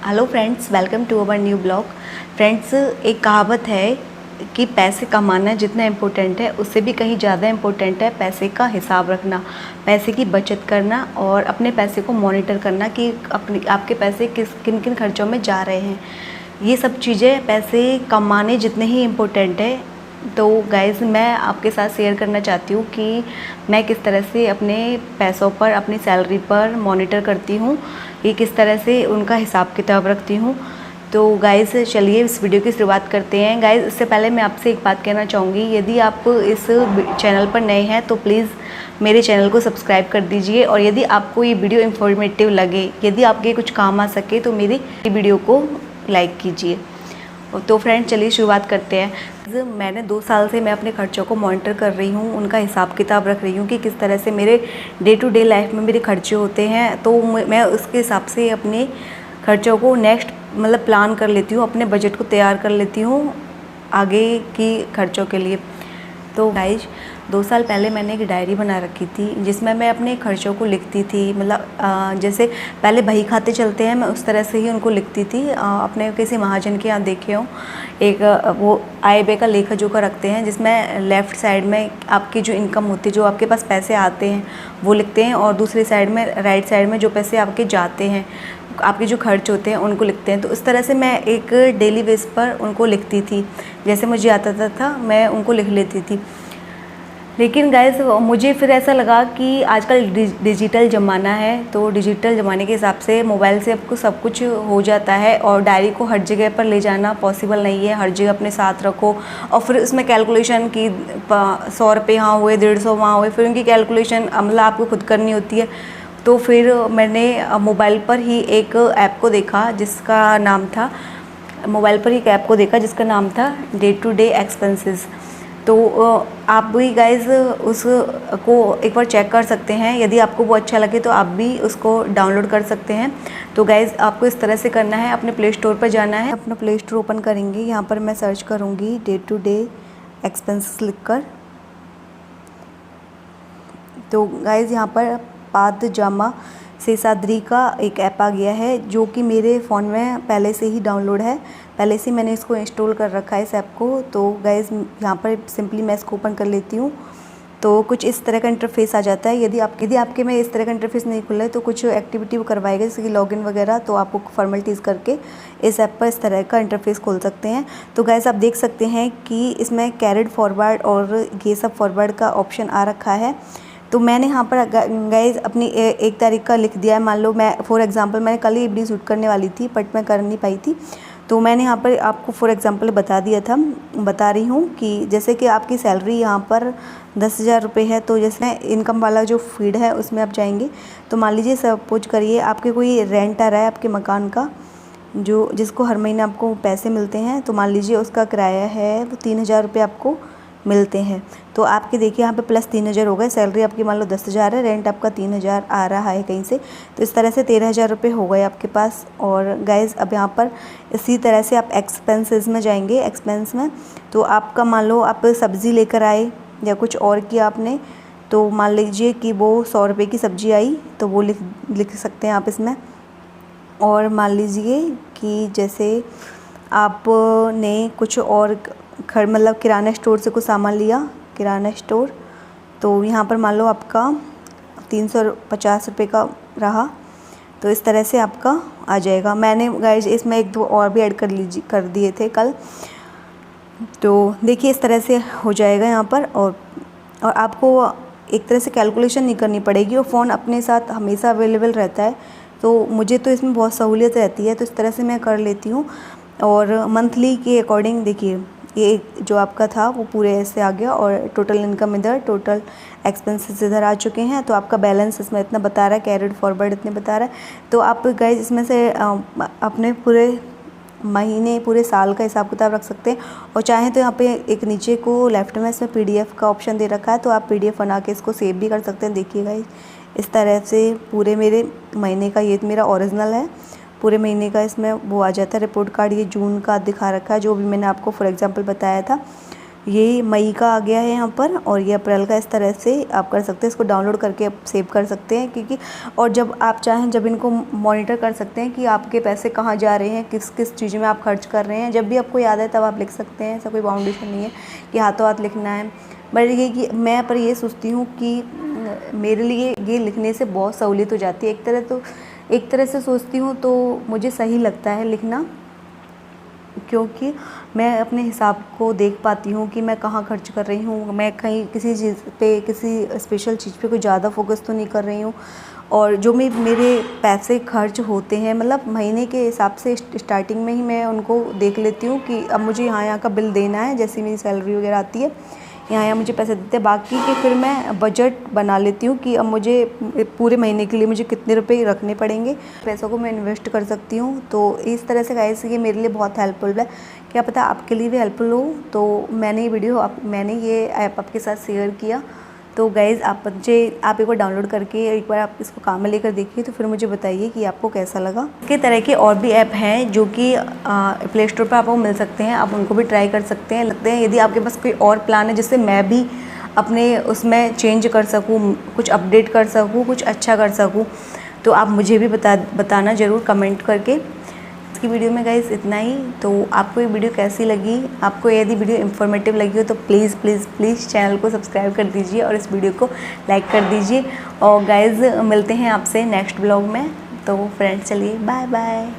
Hello friends, welcome to our new blog. Friends, एक कहावत है कि पैसे कमाना जितना इम्पोर्टेंट है उससे भी कहीं ज़्यादा इम्पोर्टेंट है पैसे का हिसाब रखना, पैसे की बचत करना और अपने पैसे को मॉनिटर करना कि आपके पैसे किन किन खर्चों में जा रहे हैं। ये सब चीज़ें पैसे कमाने जितने ही इम्पोर्टेंट है। तो गाइज़, मैं आपके साथ शेयर करना चाहती हूँ कि मैं किस तरह से अपने पैसों पर, अपनी सैलरी पर मॉनिटर करती हूँ कि किस तरह से उनका हिसाब किताब रखती हूँ। तो गाइज़, चलिए इस वीडियो की शुरुआत करते हैं। गाइज़, इससे पहले मैं आपसे एक बात कहना चाहूँगी, यदि आप इस चैनल पर नए हैं तो प्लीज़ मेरे चैनल को सब्सक्राइब कर दीजिए, और यदि आपको ये वीडियो इन्फॉर्मेटिव लगे, यदि आपके कुछ काम आ सके तो मेरी वीडियो को लाइक कीजिए। तो फ्रेंड्स, चलिए शुरुआत करते हैं। मैंने 2 साल से मैं अपने खर्चों को मॉनिटर कर रही हूँ, उनका हिसाब किताब रख रही हूँ कि किस तरह से मेरे डे टू डे लाइफ में मेरे खर्चे होते हैं। तो मैं उसके हिसाब से अपने खर्चों को नेक्स्ट प्लान कर लेती हूँ, अपने बजट को तैयार कर लेती हूँ आगे की खर्चों के लिए। तो गाइज, 2 साल पहले मैंने एक डायरी बना रखी थी जिसमें मैं अपने खर्चों को लिखती थी। जैसे पहले बही खाते चलते हैं, मैं उस तरह से ही उनको लिखती थी। अपने किसी महाजन के यहाँ देखे हो, एक वो आय व्यय का लेखा जोखा रखते हैं जिसमें लेफ़्ट साइड में आपकी जो इनकम होती है, जो आपके पास पैसे आते हैं वो लिखते हैं, और दूसरी साइड में, राइट साइड में, जो पैसे आपके जाते हैं, आपके जो खर्च होते हैं उनको लिखते हैं। तो इस तरह से मैं एक डेली बेस पर उनको लिखती थी, जैसे मुझे आता था मैं उनको लिख लेती थी। लेकिन गाइस, मुझे फिर ऐसा लगा कि आजकल डिजिटल ज़माना है, तो डिजिटल ज़माने के हिसाब से मोबाइल से आपको सब कुछ हो जाता है, और डायरी को हर जगह पर ले जाना पॉसिबल नहीं है। हर जगह अपने साथ रखो और फिर उसमें कैलकुलेशन की 100 रुपये यहाँ हुए, 150 वहाँ हुए, फिर उनकी कैलकुलेशन आपको खुद करनी होती है। तो फिर मैंने मोबाइल पर ही एक ऐप को देखा जिसका नाम था डे टू डे एक्सपेंसेस। तो आप भी गाइज़ उसको एक बार चेक कर सकते हैं। यदि आपको वो अच्छा लगे तो आप भी उसको डाउनलोड कर सकते हैं। तो गाइज़, आपको इस तरह से करना है, अपने प्ले स्टोर पर जाना है, अपना प्ले स्टोर ओपन करेंगे। यहाँ पर मैं सर्च करूँगी डे टू डे एक्सपेंसेस लिखकर। तो गाइज़, यहाँ पर पाद जामा शेषाद्री का एक ऐप आ गया है जो कि मेरे फ़ोन में पहले से ही डाउनलोड है, पहले से मैंने इसको इंस्टॉल कर रखा है इस ऐप को। तो गाइज़, यहाँ पर सिंपली मैं इसको ओपन कर लेती हूँ तो कुछ इस तरह का इंटरफेस आ जाता है। यदि आपके में इस तरह का इंटरफेस नहीं खुला है तो कुछ एक्टिविटी वो करवाएगा, जैसे कि लॉगिन वगैरह, तो आपको फॉर्मेलिटीज़ करके इस ऐप पर इस तरह का इंटरफेस खोल सकते हैं। तो गाइज़, आप देख सकते हैं कि इसमें कैरिड फॉरवर्ड और ये सब फॉरवर्ड का ऑप्शन आ रखा है। तो मैंने यहाँ पर गाइज़ अपनी 1 तारीख का लिख दिया है। मान लो मैं फॉर एग्ज़ाम्पल मैंने कल ही वीडियो शूट करने वाली थी बट मैं कर नहीं पाई थी, तो मैंने यहाँ पर आपको फॉर एग्ज़ाम्पल बता रही हूँ कि जैसे कि आपकी सैलरी यहाँ पर 10,000 रुपये है। तो जैसे इनकम वाला जो फीड है उसमें आप जाएंगे, तो मान लीजिए सपोज करिए आपके कोई रेंट आ रहा है आपके मकान का, जिसको हर महीने आपको पैसे मिलते हैं। तो मान लीजिए उसका किराया है वो 3,000 रुपये आपको मिलते हैं। तो आपके देखिए यहाँ पे प्लस 3,000 हो गए। सैलरी आपकी मान लो 10,000 है, रेंट आपका 3,000 आ रहा है कहीं से, तो इस तरह से 13,000 रुपये हो गए आपके पास। और गाइज़, अब यहाँ पर इसी तरह से आप एक्सपेंसेस में जाएंगे। एक्सपेंस में तो आपका मान लो आप सब्ज़ी लेकर आए या कुछ और किया आपने, तो मान लीजिए कि वो 100 रुपये की सब्ज़ी आई, तो वो लिख सकते हैं आप इसमें। और मान लीजिए कि जैसे आपने कुछ और किराना स्टोर से कुछ सामान लिया, किराना स्टोर, तो यहाँ पर मान लो आपका 350 रुपये का रहा, तो इस तरह से आपका आ जाएगा। मैंने गाइस इसमें 1-2 और भी ऐड कर दिए थे कल, तो देखिए इस तरह से हो जाएगा यहाँ पर। और आपको एक तरह से कैलकुलेशन नहीं करनी पड़ेगी, और फ़ोन अपने साथ हमेशा अवेलेबल रहता है। तो मुझे तो इसमें बहुत सहूलियत रहती है, तो इस तरह से मैं कर लेती हूँ। और मंथली के अकॉर्डिंग देखिए, ये जो आपका था वो पूरे ऐसे आ गया, और टोटल इनकम इधर, टोटल एक्सपेंसेस इधर आ चुके हैं। तो आपका बैलेंस इसमें इतना बता रहा है, कैरिड फॉरवर्ड इतने बता रहा है। तो आप गाइस इसमें से अपने पूरे महीने, पूरे साल का हिसाब किताब रख सकते हैं। और चाहें तो यहाँ पे एक नीचे को लेफ्ट में इसमें PDF का ऑप्शन दे रखा है, तो आप PDF बना के इसको सेव भी कर सकते हैं। देखिए गाइस, इस तरह से पूरे मेरे महीने का, ये मेरा ओरिजिनल है, पूरे महीने का इसमें वो आ जाता है रिपोर्ट कार्ड। ये जून का दिखा रखा है, जो भी मैंने आपको फॉर एग्जांपल बताया था। ये मई का आ गया है यहाँ पर, और ये अप्रैल का। इस तरह से आप कर सकते हैं, इसको डाउनलोड करके आप सेव कर सकते हैं, क्योंकि और जब आप चाहें जब इनको मॉनिटर कर सकते हैं कि आपके पैसे कहाँ जा रहे हैं, किस किस चीज़ में आप खर्च कर रहे हैं। जब भी आपको याद है तब आप लिख सकते हैं, ऐसा कोई बाउंडेशन नहीं है कि हाथों हाथ लिखना है। बट ये कि मैं पर ये सोचती हूँ कि मेरे लिए ये लिखने से बहुत सहूलियत हो जाती है। एक तरह से सोचती हूँ तो मुझे सही लगता है लिखना, क्योंकि मैं अपने हिसाब को देख पाती हूँ कि मैं कहाँ खर्च कर रही हूँ। मैं कहीं किसी चीज़ पे, किसी स्पेशल चीज़ पे कोई ज़्यादा फोकस तो नहीं कर रही हूँ। और जो मेरे पैसे खर्च होते हैं, मतलब महीने के हिसाब से स्टार्टिंग में ही मैं उनको देख लेती हूँ कि अब मुझे यहाँ का बिल देना है। जैसे मेरी सैलरी वगैरह आती है, यहाँ मुझे पैसे देते हैं, बाकी के फिर मैं बजट बना लेती हूँ कि अब मुझे पूरे महीने के लिए मुझे कितने रुपए रखने पड़ेंगे, पैसों को मैं इन्वेस्ट कर सकती हूँ। तो इस तरह से गाइस ये मेरे लिए बहुत हेल्पफुल है। क्या पता आपके लिए भी हेल्पफुल हो, तो मैंने ये ऐप आपके साथ शेयर किया। तो गाइज़ आप एक बार डाउनलोड करके एक बार आप इसको काम में लेकर देखिए, तो फिर मुझे बताइए कि आपको कैसा लगा। इसके तरह के और भी ऐप हैं जो कि प्ले स्टोर पर आपको मिल सकते हैं, आप उनको भी ट्राई कर सकते हैं। यदि आपके पास कोई और प्लान है जिससे मैं भी अपने उसमें चेंज कर सकूँ, कुछ अपडेट कर सकूँ, कुछ अच्छा कर सकूँ, तो आप मुझे भी बताना ज़रूर कमेंट करके। की वीडियो में गाइस इतना ही। तो आपको ये वीडियो कैसी लगी, आपको यदि वीडियो इन्फॉर्मेटिव लगी हो तो प्लीज़ प्लीज़ प्लीज़ चैनल को सब्सक्राइब कर दीजिए और इस वीडियो को लाइक कर दीजिए। और गाइस मिलते हैं आपसे नेक्स्ट ब्लॉग में। तो फ्रेंड्स चलिए बाय बाय।